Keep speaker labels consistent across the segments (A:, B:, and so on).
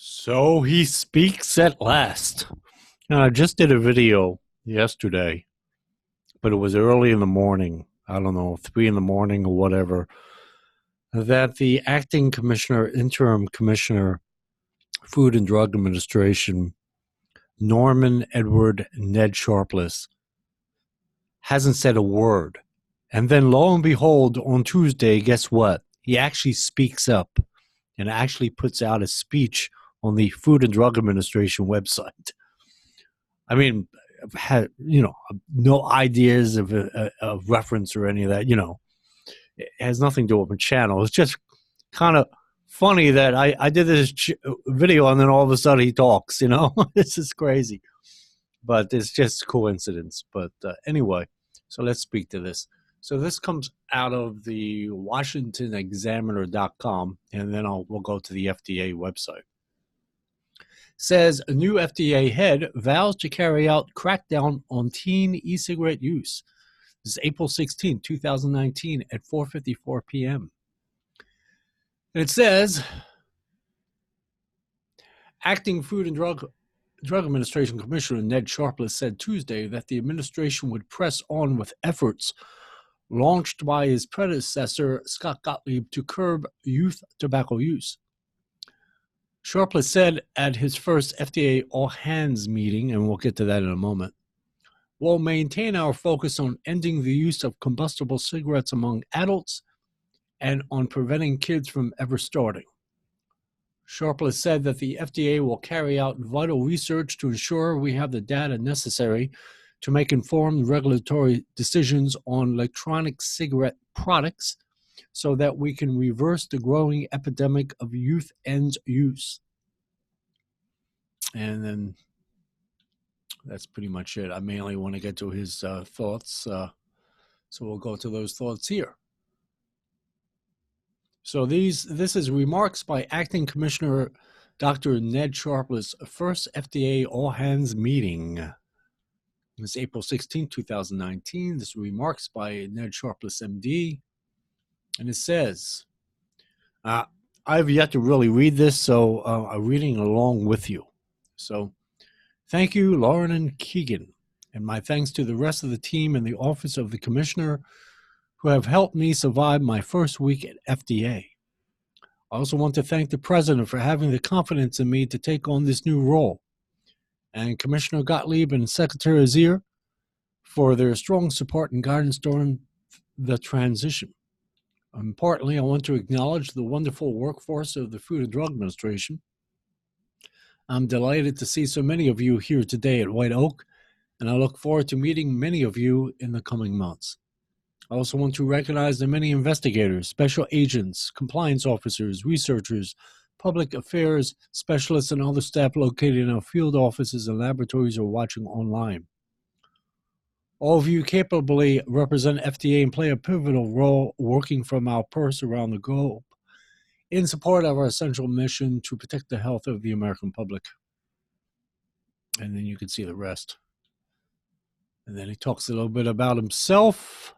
A: So he speaks at last. And I just did a video yesterday, but it was early in the morning. I don't know, 3 in the morning or whatever. That the acting commissioner, interim commissioner, Food and Drug Administration, Norman Edward Ned Sharpless, hasn't said a word. And then lo and behold, on Tuesday, guess what? He actually speaks up and actually puts out a speech on the Food and Drug Administration website. I mean, I've had, no ideas of reference or any of that, It has nothing to do with the channel. It's just kind of funny that I did this video and then all of a sudden he talks, This is crazy. But it's just coincidence. But anyway, so let's speak to this. So this comes out of the WashingtonExaminer.com, and then we'll go to the FDA website. Says a new FDA head vows to carry out crackdown on teen e-cigarette use. This is April 16, 2019 at 4:54 p.m. And it says, Acting Food and Drug Administration Commissioner Ned Sharpless said Tuesday that the administration would press on with efforts launched by his predecessor, Scott Gottlieb, to curb youth tobacco use. Sharpless said at his first FDA all-hands meeting, and we'll get to that in a moment, we'll maintain our focus on ending the use of combustible cigarettes among adults and on preventing kids from ever starting. Sharpless said that the FDA will carry out vital research to ensure we have the data necessary to make informed regulatory decisions on electronic cigarette products so that we can reverse the growing epidemic of youth end use. And then that's pretty much it. I mainly want to get to his thoughts, so we'll go to those thoughts here. So this is remarks by Acting Commissioner Dr. Ned Sharpless' first FDA all-hands meeting. It's April 16, 2019. This is remarks by Ned Sharpless, MD. And it says, I've yet to really read this, so I'm reading along with you. So thank you, Lauren and Keegan. And my thanks to the rest of the team in the Office of the Commissioner who have helped me survive my first week at FDA. I also want to thank the President for having the confidence in me to take on this new role, and Commissioner Gottlieb and Secretary Azir for their strong support and guidance during the transition. Importantly, I want to acknowledge the wonderful workforce of the Food and Drug Administration. I'm delighted to see so many of you here today at White Oak, and I look forward to meeting many of you in the coming months. I also want to recognize the many investigators, special agents, compliance officers, researchers, public affairs specialists, and other staff located in our field offices and laboratories or watching online. All of you capably represent FDA and play a pivotal role working from our purse around the globe in support of our essential mission to protect the health of the American public. And then you can see the rest. And then he talks a little bit about himself.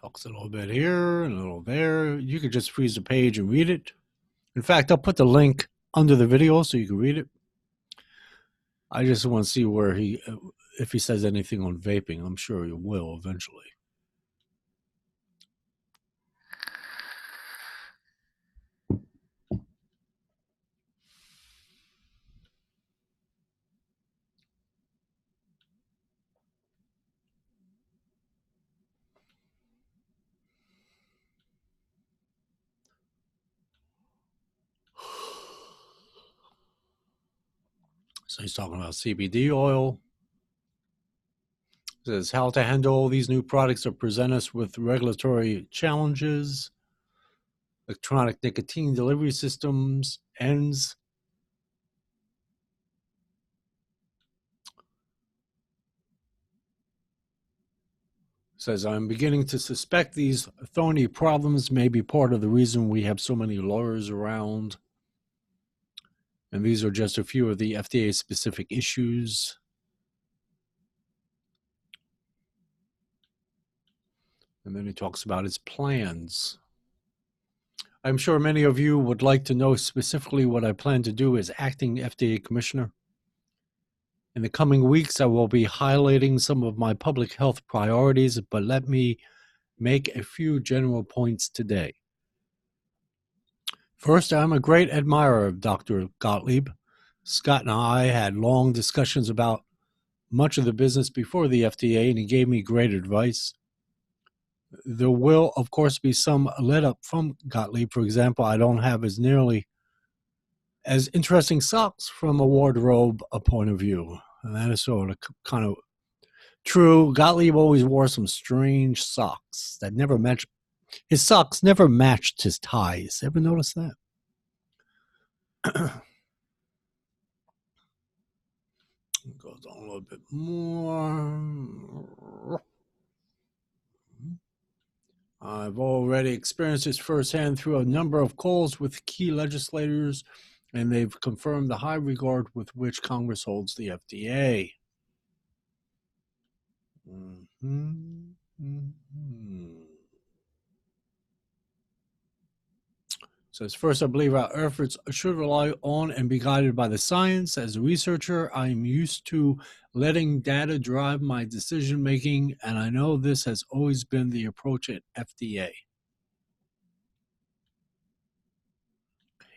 A: Talks a little bit here and a little there. You could just freeze the page and read it. In fact, I'll put the link under the video so you can read it. I just want to see where if he says anything on vaping. I'm sure he will eventually. So he's talking about CBD oil. It says how to handle these new products that present us with regulatory challenges, electronic nicotine delivery systems, ENDS, Says, I'm beginning to suspect these thorny problems may be part of the reason we have so many lawyers around. And these are just a few of the FDA-specific issues. And then he talks about his plans. I'm sure many of you would like to know specifically what I plan to do as acting FDA commissioner. In the coming weeks, I will be highlighting some of my public health priorities, but let me make a few general points today. First, I'm a great admirer of Dr. Gottlieb. Scott and I had long discussions about much of the business before the FDA, and he gave me great advice. There will, of course, be some let up from Gottlieb. For example, I don't have as nearly as interesting socks from a wardrobe point of view. And that is sort of kind of true. Gottlieb always wore some strange socks that never matched. His socks never matched his ties. Ever notice that? Goes on a little bit more. I've already experienced this firsthand through a number of calls with key legislators, and they've confirmed the high regard with which Congress holds the FDA. Says, first, I believe our efforts should rely on and be guided by the science. As a researcher, I'm used to letting data drive my decision making, and I know this has always been the approach at FDA.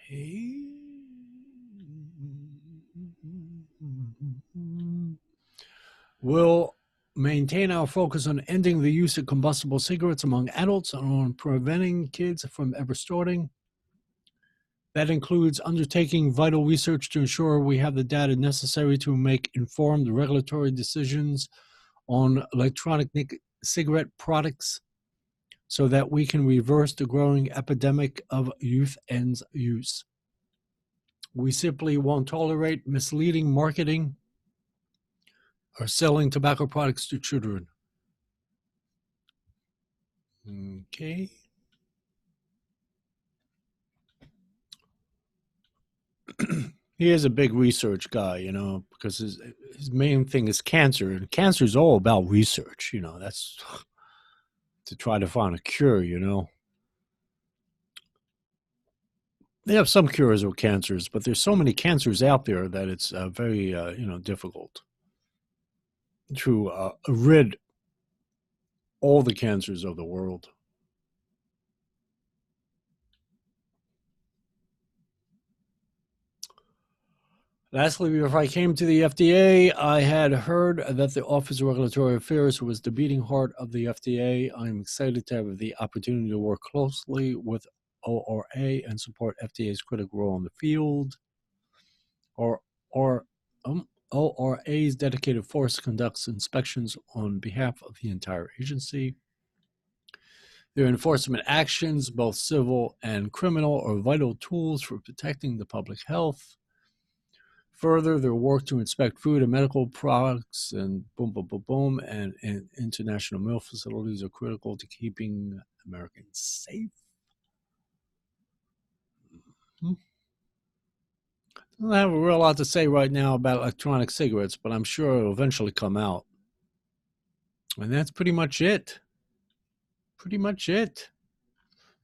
A: Okay. We'll maintain our focus on ending the use of combustible cigarettes among adults and on preventing kids from ever starting. That includes undertaking vital research to ensure we have the data necessary to make informed regulatory decisions on electronic cigarette products so that we can reverse the growing epidemic of youth ends use. We simply won't tolerate misleading marketing or selling tobacco products to children. Okay. He is a big research guy, you know, because his main thing is cancer, and cancer is all about research, you know. That's to try to find a cure, you know. They have some cures of cancers, but there's so many cancers out there that it's very, difficult to rid all the cancers of the world. Lastly, before I came to the FDA, I had heard that the Office of Regulatory Affairs was the beating heart of the FDA. I'm excited to have the opportunity to work closely with ORA and support FDA's critical role in the field. ORA's dedicated force conducts inspections on behalf of the entire agency. Their enforcement actions, both civil and criminal, are vital tools for protecting the public health. Further, their work to inspect food and medical products and and international mill facilities are critical to keeping Americans safe. I don't have a real lot to say right now about electronic cigarettes, but I'm sure it'll eventually come out. And that's pretty much it. Pretty much it.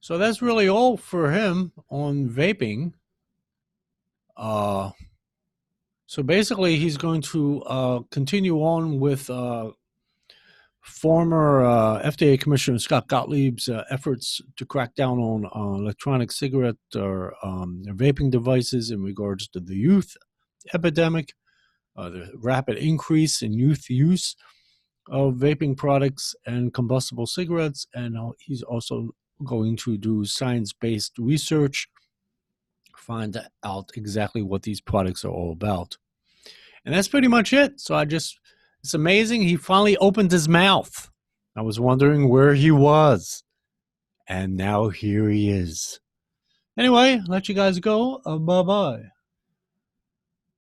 A: So that's really all for him on vaping. So basically, he's going to continue on with former FDA Commissioner Scott Gottlieb's efforts to crack down on electronic cigarette or vaping devices in regards to the youth epidemic, the rapid increase in youth use of vaping products and combustible cigarettes. And he's also going to do science-based research, find out exactly what these products are all about. And that's pretty much it. So it's amazing. He finally opened his mouth. I was wondering where he was. And now here he is. Anyway, let you guys go. Bye-bye.